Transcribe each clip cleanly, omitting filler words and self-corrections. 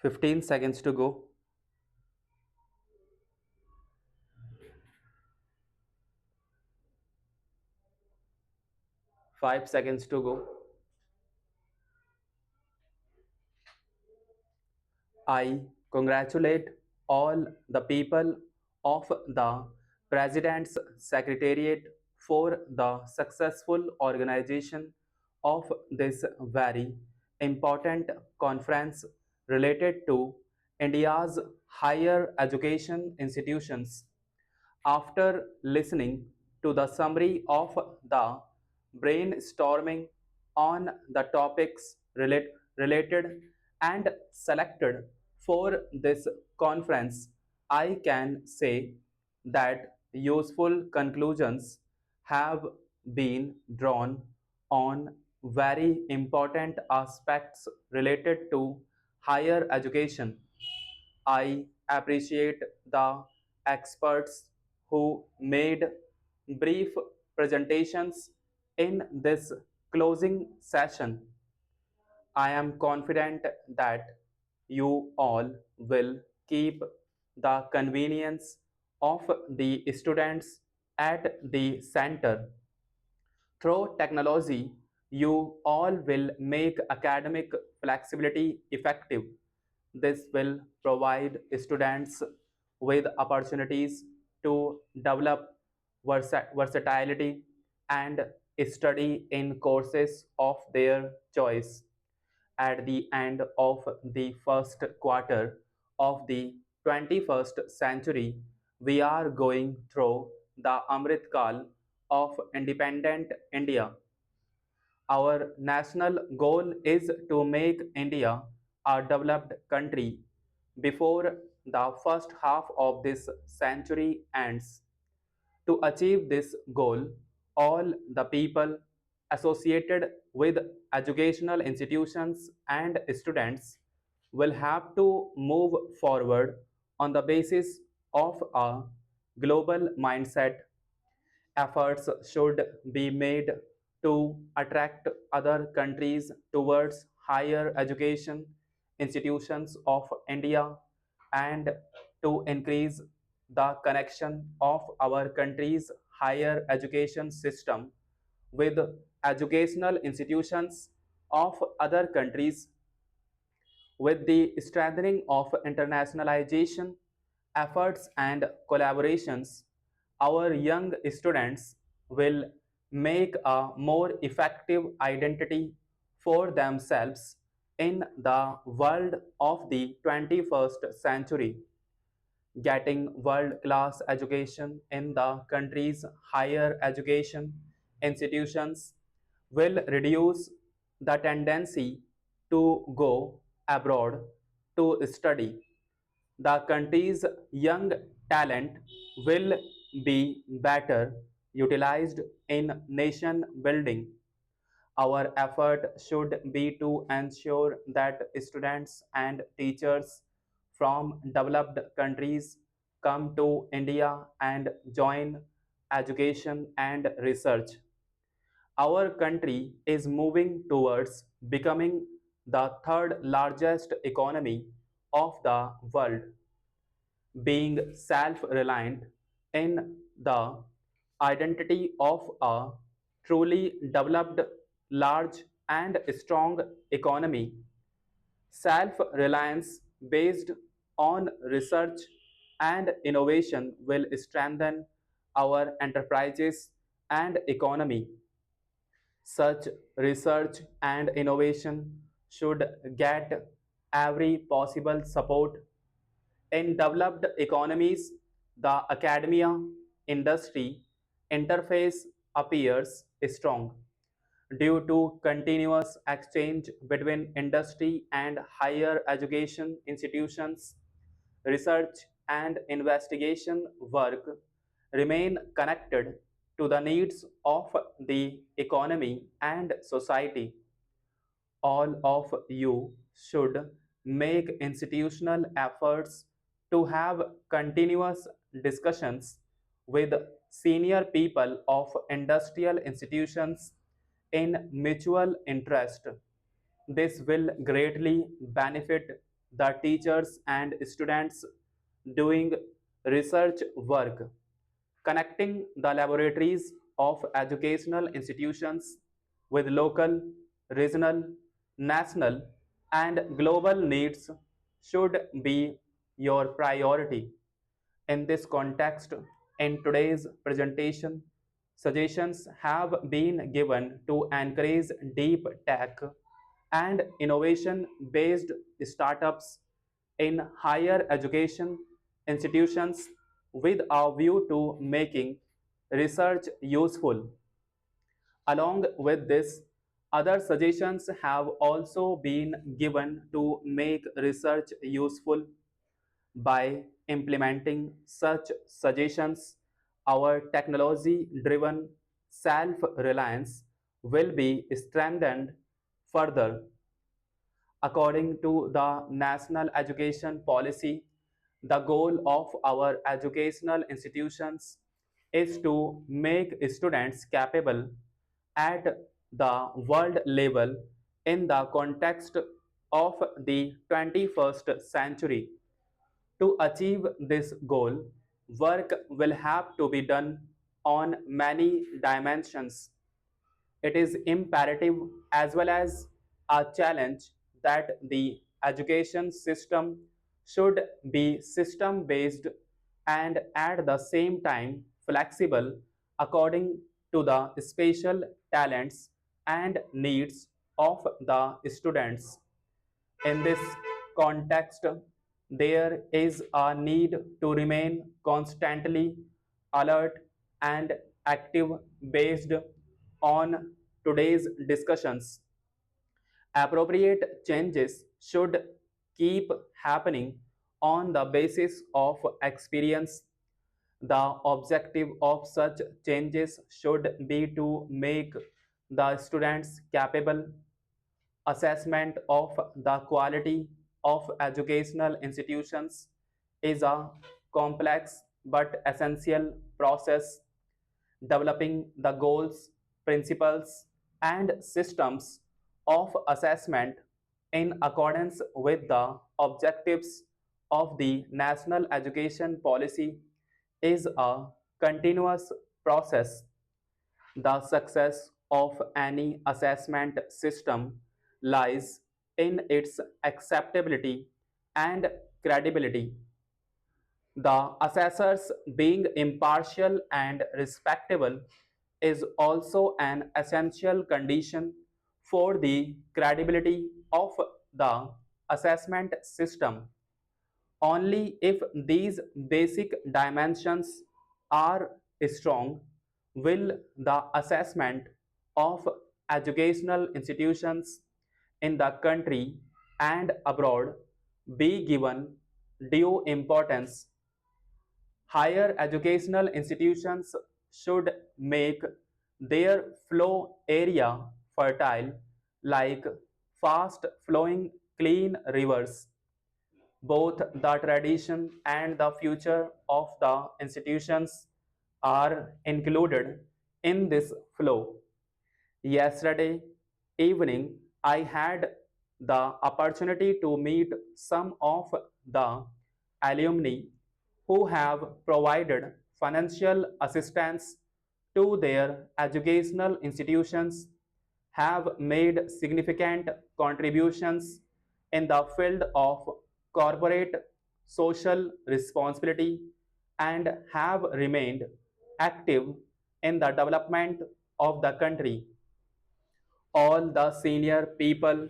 15 seconds to go. 5 seconds to go. I congratulate all the people of the President's Secretariat for the successful organization of this very important conference related to India's higher education institutions. After listening to the summary of the brainstorming on the topics related and selected for this conference, I can say that useful conclusions have been drawn on very important aspects related to higher education. I appreciate the experts who made brief presentations in this closing session. I am confident that you all will keep the convenience of the students at the center. Through technology, you all will make academic flexibility effective. This will provide students with opportunities to develop versatility and study in courses of their choice. At the end of the first quarter of the 21st century, we are going through the Amrit Kal of independent India. Our national goal is to make India a developed country before the first half of this century ends. To achieve this goal, all the people associated with educational institutions and students will have to move forward on the basis of a global mindset. Efforts should be made to attract other countries towards higher education institutions of India and to increase the connection of our country's higher education system with educational institutions of other countries. With the strengthening of internationalization efforts and collaborations, our young students will make a more effective identity for themselves in the world of the 21st century. Getting world-class education in the country's higher education institutions will reduce the tendency to go abroad to study. The country's young talent will be better utilized in nation building. Our effort should be to ensure that students and teachers from developed countries come to India and join education and research. Our country is moving towards becoming the third largest economy of the world. Being self-reliant in the identity of a truly developed, large and strong economy. Self-reliance based on research and innovation will strengthen our enterprises and economy. Such research and innovation should get every possible support. In developed economies, the academia industry interface appears strong due to continuous exchange between industry and higher education institutions. Research and investigation work remain connected to the needs of the economy and society. All of you should make institutional efforts to have continuous discussions with senior people of industrial institutions in mutual interest. This will greatly benefit the teachers and students doing research work, connecting the laboratories of educational institutions with local, regional, national, and global needs should be your priority. In this context, in today's presentation, suggestions have been given to encourage deep tech and innovation based startups in higher education institutions with a view to making research useful. Along with this, other suggestions have also been given to make research useful. By implementing such suggestions, our technology driven self reliance will be strengthened further. According to the National Education Policy, the goal of our educational institutions is to make students capable at the world level in the context of the 21st century. To achieve this goal, work will have to be done on many dimensions. It is imperative as well as a challenge that the education system should be system based and at the same time flexible according to the special talents and needs of the students. In this context, there is a need to remain constantly alert and active based on today's discussions. Appropriate changes should keep happening on the basis of experience. The objective of such changes should be to make the students capable. Assessment of the quality of educational institutions is a complex but essential process. Developing the goals, principles, and systems of assessment in accordance with the objectives of the national education policy is a continuous process. The success of any assessment system lies in its acceptability and credibility. The assessors being impartial and respectable is also an essential condition for the credibility of the assessment system. Only if these basic dimensions are strong will the assessment of educational institutions in the country and abroad be given due importance. Higher educational institutions should make their flow area fertile like fast flowing clean rivers. Both the tradition and the future of the institutions are included in this flow. Yesterday evening, I had the opportunity to meet some of the alumni who have provided financial assistance to their educational institutions, have made significant contributions in the field of corporate social responsibility, and have remained active in the development of the country. All the senior people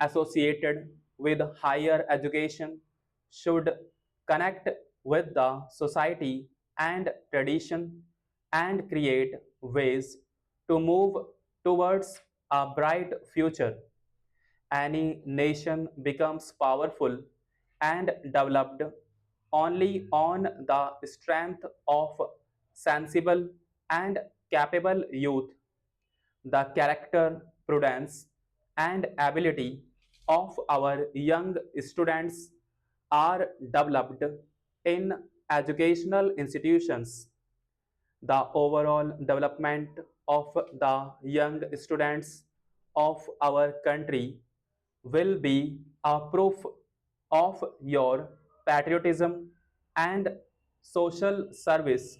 associated with higher education should connect with the society and tradition and create ways to move towards a bright future. Any nation becomes powerful and developed only on the strength of sensible and capable youth. The character, prudence, and ability of our young students are developed in educational institutions. The overall development of the young students of our country will be a proof of your patriotism and social service